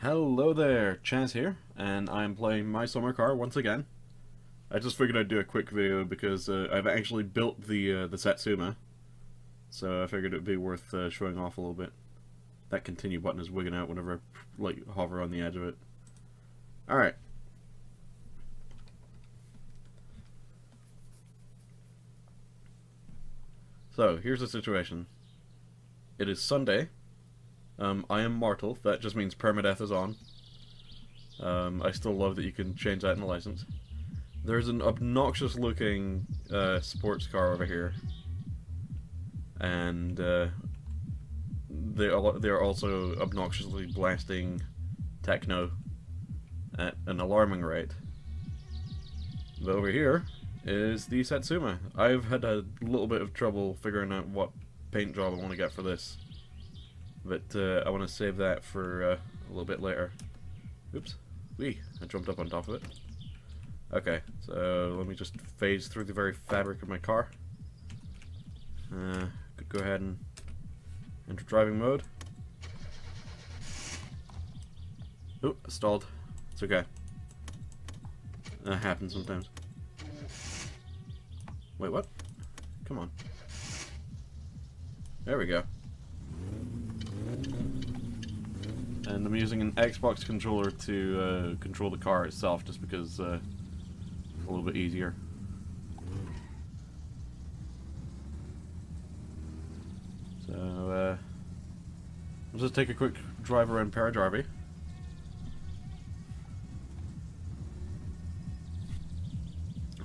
Hello there, Chaz here, and I'm playing my summer car once again. I just figured I'd do a quick video because I've actually built the Satsuma, so I figured it'd be worth showing off a little bit. That continue button is wigging out whenever I hover on the edge of it. Alright. So, here's the situation. It is Sunday. I am mortal, that just means permadeath is on. I still love that you can change that in the license. There's an obnoxious looking sports car over here. And they're also obnoxiously blasting techno at an alarming rate. But over here is the Satsuma. I've had a little bit of trouble figuring out what paint job I want to get for this. But I want to save that for a little bit later. Oops. Wee, I jumped up on top of it. Okay, so let me just phase through the very fabric of my car. Could go ahead and enter driving mode. Ooh, stalled. It's okay. That happens sometimes. Wait, what? Come on. There we go. And I'm using an Xbox controller to control the car itself, just because it's a little bit easier. So, let's just take a quick drive around Parajarby.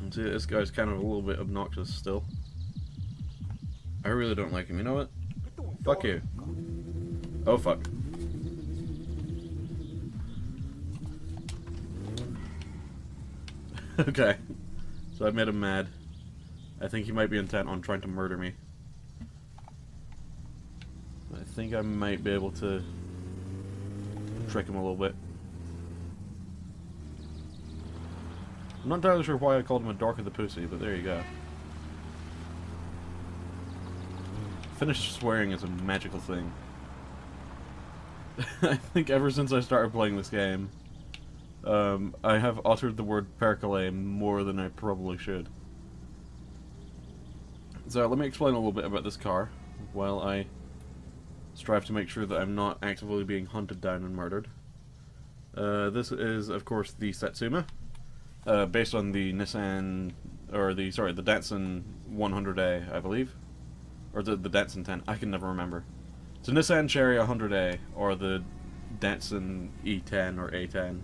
And see, this guy's kind of a little bit obnoxious still. I really don't like him. You know what? Fuck you. Oh, fuck. Okay, so I made him mad. I think he might be intent on trying to murder me. I think I might be able to trick him a little bit. I'm not entirely sure why I called him a dork of the pussy, but there you go. Finished swearing is a magical thing. I think ever since I started playing this game, I have uttered the word percolate more than I probably should. So let me explain a little bit about this car, while I strive to make sure that I'm not actively being hunted down and murdered. This is, of course, the Satsuma, based on the Nissan, or the Datsun 100A, I believe. Or the Datsun 10, I can never remember. It's a Nissan Cherry 100A, or the Datsun E10 or A10.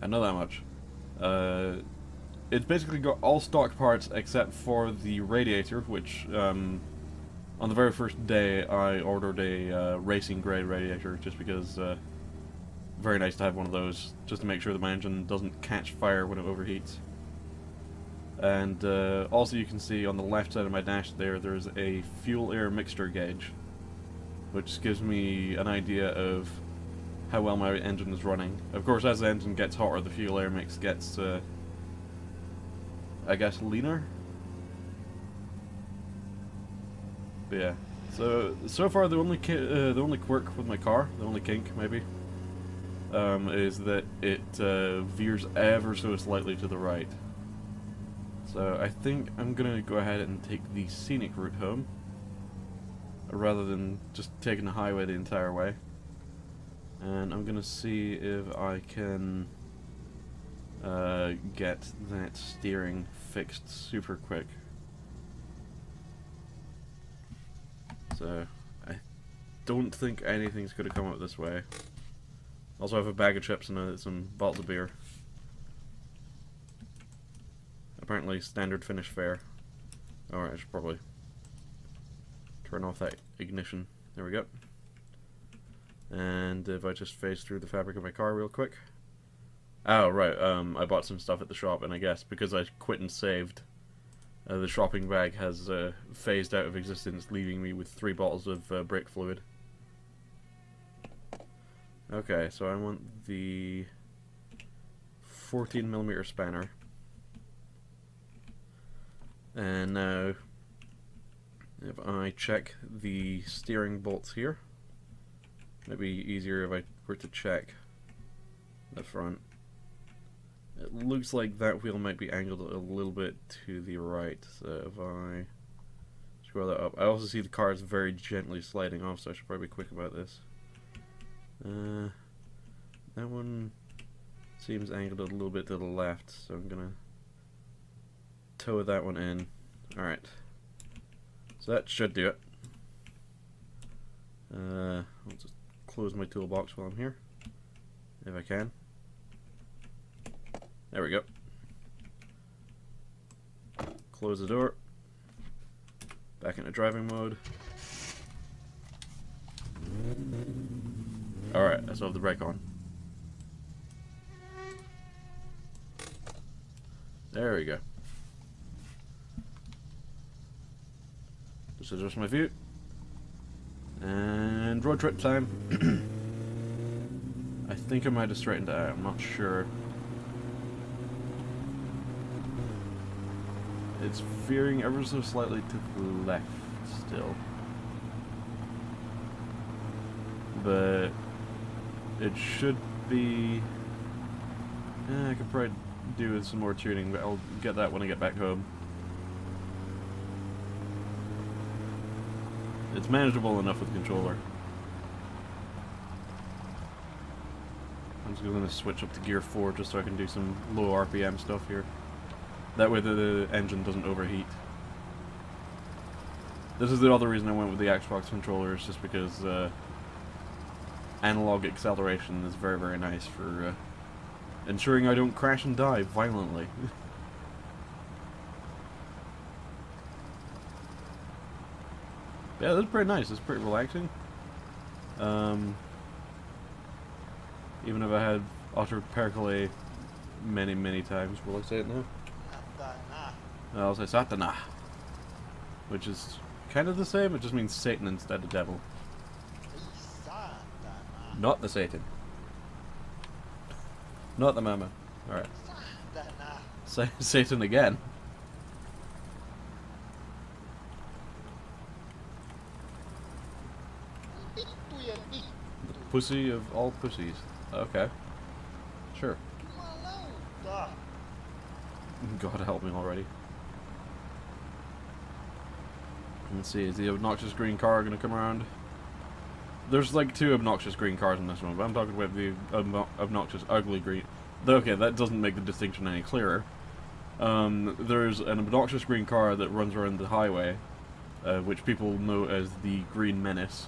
I know that much. It's basically got all stock parts except for the radiator, which, on the very first day I ordered a racing grade radiator, just because, very nice to have one of those, just to make sure that my engine doesn't catch fire when it overheats. And also you can see on the left side of my dash there's a fuel-air mixture gauge, which gives me an idea of how well my engine is running. Of course, as the engine gets hotter, the fuel-air mix gets, I guess, leaner? But yeah. So far the only quirk with my car, the only kink, maybe, is that it veers ever so slightly to the right. So I think I'm gonna go ahead and take the scenic route home, rather than just taking the highway the entire way. And I'm gonna see if I can get that steering fixed super quick. So I don't think anything's gonna come up this way. Also have a bag of chips and some bottles of beer. Apparently standard Finnish fare. Alright, I should probably turn off that ignition. There we go. And if I just phase through the fabric of my car real quick. Oh, right, I bought some stuff at the shop, and I guess because I quit and saved, the shopping bag has phased out of existence, leaving me with 3 bottles of brake fluid. Okay, so I want the 14mm spanner. And now, if I check the steering bolts here, Maybe easier if I were to check the front. It looks like that wheel might be angled a little bit to the right, so if I scroll that up. I also see the car is very gently sliding off, so I should probably be quick about this. That one seems angled a little bit to the left, so I'm gonna tow that one in. Alright. So that should do it. I'll just close my toolbox while I'm here, if I can. There we go. Close the door. Back into driving mode. Alright, I still have the brake on. There we go. Just adjust my view. And road trip time. I think I might have straightened it out, I'm not sure. It's veering ever so slightly to the left still. But it should be... I could probably do with some more tuning, but I'll get that when I get back home. It's manageable enough with the controller. I'm just going to switch up to gear 4 just so I can do some low RPM stuff here. That way the engine doesn't overheat. This is the other reason I went with the Xbox controller, is just because analog acceleration is very, very nice for ensuring I don't crash and die violently. Yeah, that's pretty nice. It's pretty relaxing. Even if I had utter percolae many, many times. Will I say it now? I'll say Satana, which is kind of the same. It just means Satan instead of devil. Not the Satan. Not the mama. Alright. Say Satan again. The pussy of all pussies. Okay. Sure. God help me already. Let's see, is the obnoxious green car going to come around? There's like 2 obnoxious green cars in this one, but I'm talking about the obnoxious ugly green. Okay, that doesn't make the distinction any clearer. There's an obnoxious green car that runs around the highway, which people know as the Green Menace.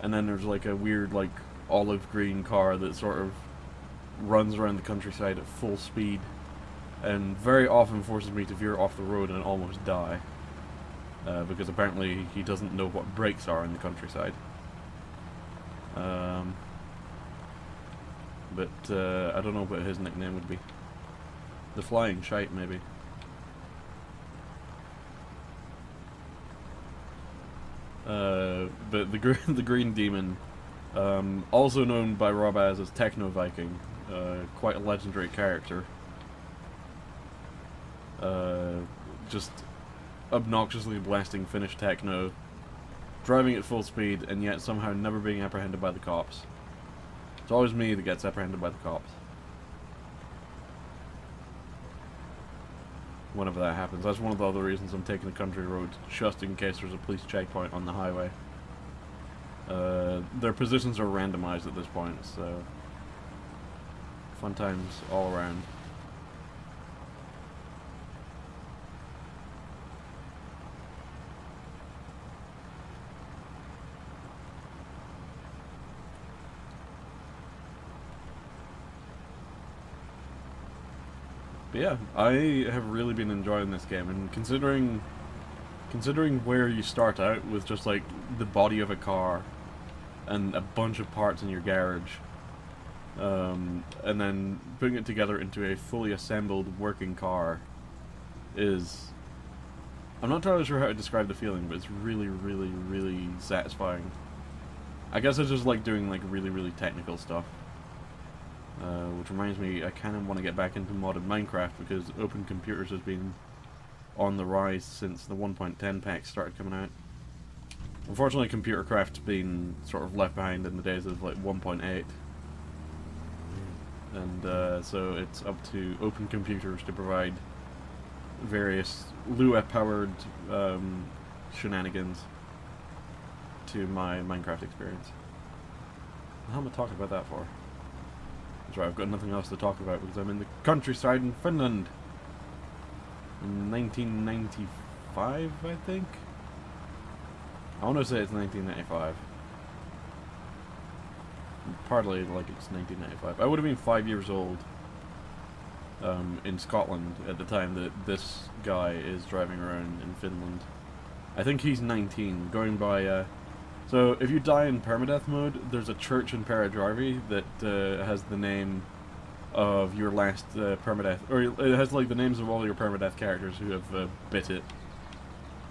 And then there's like a weird, like, olive green car that sort of runs around the countryside at full speed, and very often forces me to veer off the road and almost die. Because apparently he doesn't know what brakes are in the countryside. But I don't know what his nickname would be. The Flying Shite, maybe. But the Green Demon, also known by Rob as Techno Viking, quite a legendary character. Just obnoxiously blasting Finnish techno, driving at full speed, and yet somehow never being apprehended by the cops. It's always me that gets apprehended by the cops. Whenever that happens. That's one of the other reasons I'm taking a country road, just in case there's a police checkpoint on the highway. Their positions are randomized at this point, so fun times all around. But yeah, I have really been enjoying this game, and considering where you start out with just like the body of a car and a bunch of parts in your garage, and then putting it together into a fully assembled working car is... I'm not entirely sure how to describe the feeling, but it's really, really, really satisfying. I guess I just like doing like really, really technical stuff. Which reminds me, I kind of want to get back into modded Minecraft, because Open Computers has been on the rise since the 1.10 pack started coming out. Unfortunately, computer craft's been sort of left behind in the days of like 1.8, and so it's up to open computers to provide various Lua-powered shenanigans to my Minecraft experience. How am I talking about that for? That's right, I've got nothing else to talk about because I'm in the countryside in Finland in 1995, I think. I want to say it's 1995. Partly like it's 1995. I would have been 5 years old in Scotland at the time that this guy is driving around in Finland. I think he's 19, going by... so if you die in permadeath mode, there's a church in Parajarvi that has the name of your last permadeath, or it has like the names of all your permadeath characters who have bit it,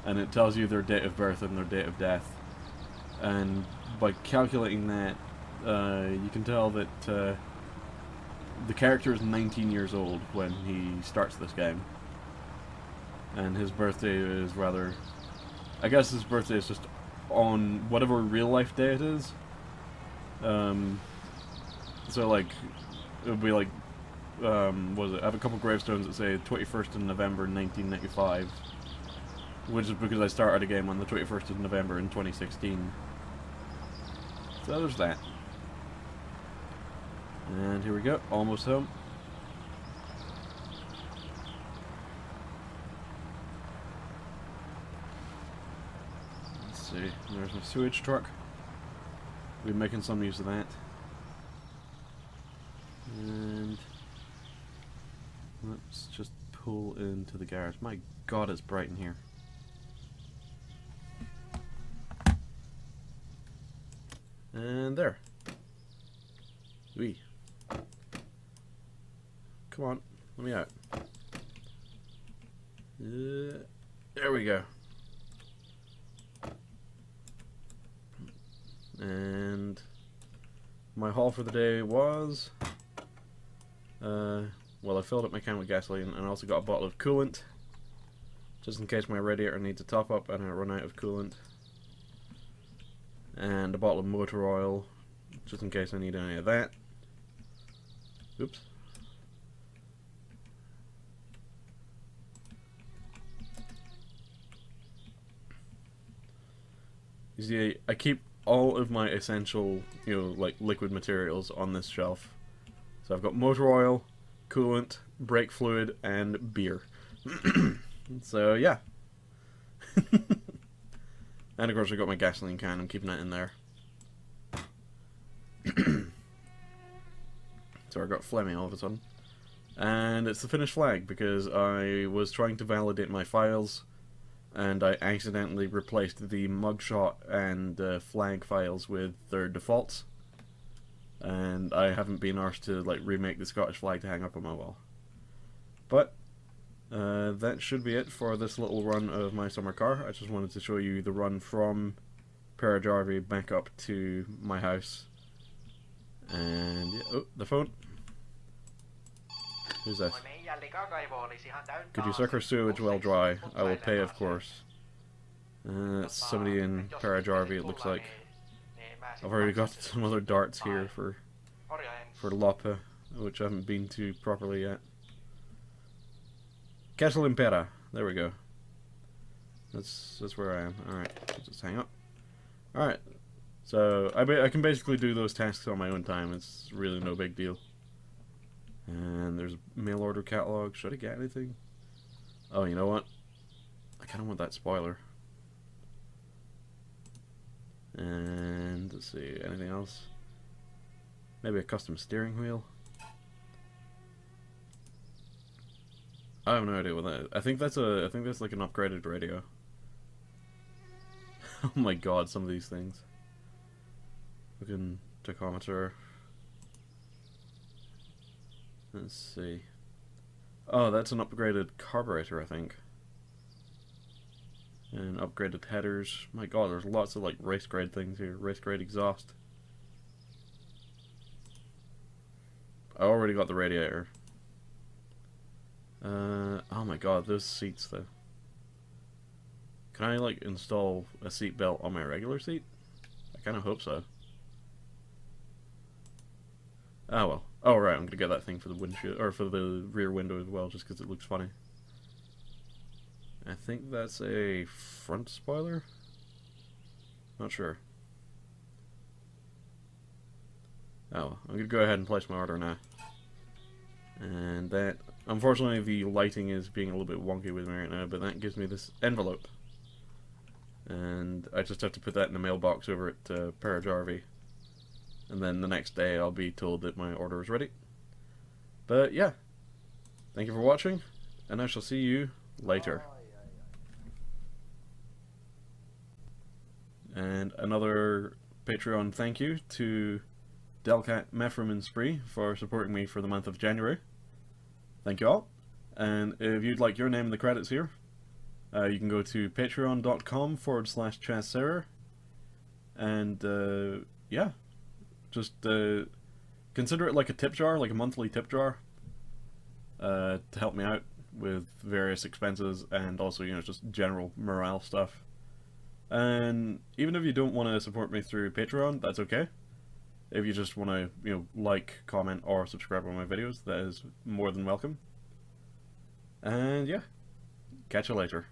and it tells you their date of birth and their date of death. And by calculating that, you can tell that the character is 19 years old when he starts this game, and his birthday is rather... I guess his birthday is just on whatever real life day it is. So like, it would be like, what is it? I have a couple gravestones that say 21st of November 1995, which is because I started a game on the 21st of November in 2016. So there's that. And here we go, almost home. Let's see, there's my sewage truck. We'll be making some use of that. And let's just pull into the garage. My god, it's bright in here. And there. Wee. Come on, let me out. There we go. And my haul for the day was... well, I filled up my can with gasoline and I also got a bottle of coolant, just in case my radiator needs a top up and I run out of coolant. And a bottle of motor oil, just in case I need any of that. Oops. You see, I keep all of my essential, like liquid materials on this shelf. So I've got motor oil, coolant, brake fluid, and beer. So yeah. And of course I've got my gasoline can, I'm keeping it in there. So I got phlegmy all of a sudden. And it's the finished flag because I was trying to validate my files and I accidentally replaced the mugshot and flag files with their defaults. And I haven't been arsed to like remake the Scottish flag to hang up on my wall. But that should be it for this little run of my summer car. I just wanted to show you the run from Parajarvi back up to my house. And yeah, oh, the phone. Who's that? Could you suck our sewage well dry? I will pay, of course. It's somebody in Parajarvi, it looks like. I've already got some other darts here for Lopa, which I haven't been to properly yet. Castle Impera. There we go. That's where I am. Alright, just hang up. Alright, so I can basically do those tasks on my own time. It's really no big deal. And there's a mail order catalog. Should I get anything? Oh, you know what? I kind of want that spoiler. And let's see, anything else? Maybe a custom steering wheel. I have no idea what that is. I think that's like an upgraded radio. Oh my god, some of these things. Fucking tachometer. Let's see. Oh, that's an upgraded carburetor, I think. And upgraded headers. My god, there's lots of like race grade things here. Race grade exhaust. I already got the radiator. Oh my god, those seats though. Can I, like, install a seatbelt on my regular seat? I kind of hope so. Oh well. Oh right, I'm gonna get that thing for the windshield, or for the rear window as well, just because it looks funny. I think that's a front spoiler? Not sure. Oh well, I'm gonna go ahead and place my order now. And that, unfortunately the lighting is being a little bit wonky with me right now, but that gives me this envelope. And I just have to put that in the mailbox over at Parajarvi. And then the next day I'll be told that my order is ready. But yeah, thank you for watching, and I shall see you later. And another Patreon thank you to Delcat Mephram and Spree for supporting me for the month of January. Thank you all. And if you'd like your name in the credits here, you can go to patreon.com/chasserrer. And yeah, just consider it like a tip jar, like a monthly tip jar, to help me out with various expenses and also, you know, just general morale stuff. And even if you don't want to support me through Patreon, that's okay. If you just want to, you know, like, comment, or subscribe on my videos, that is more than welcome. And yeah, catch you later.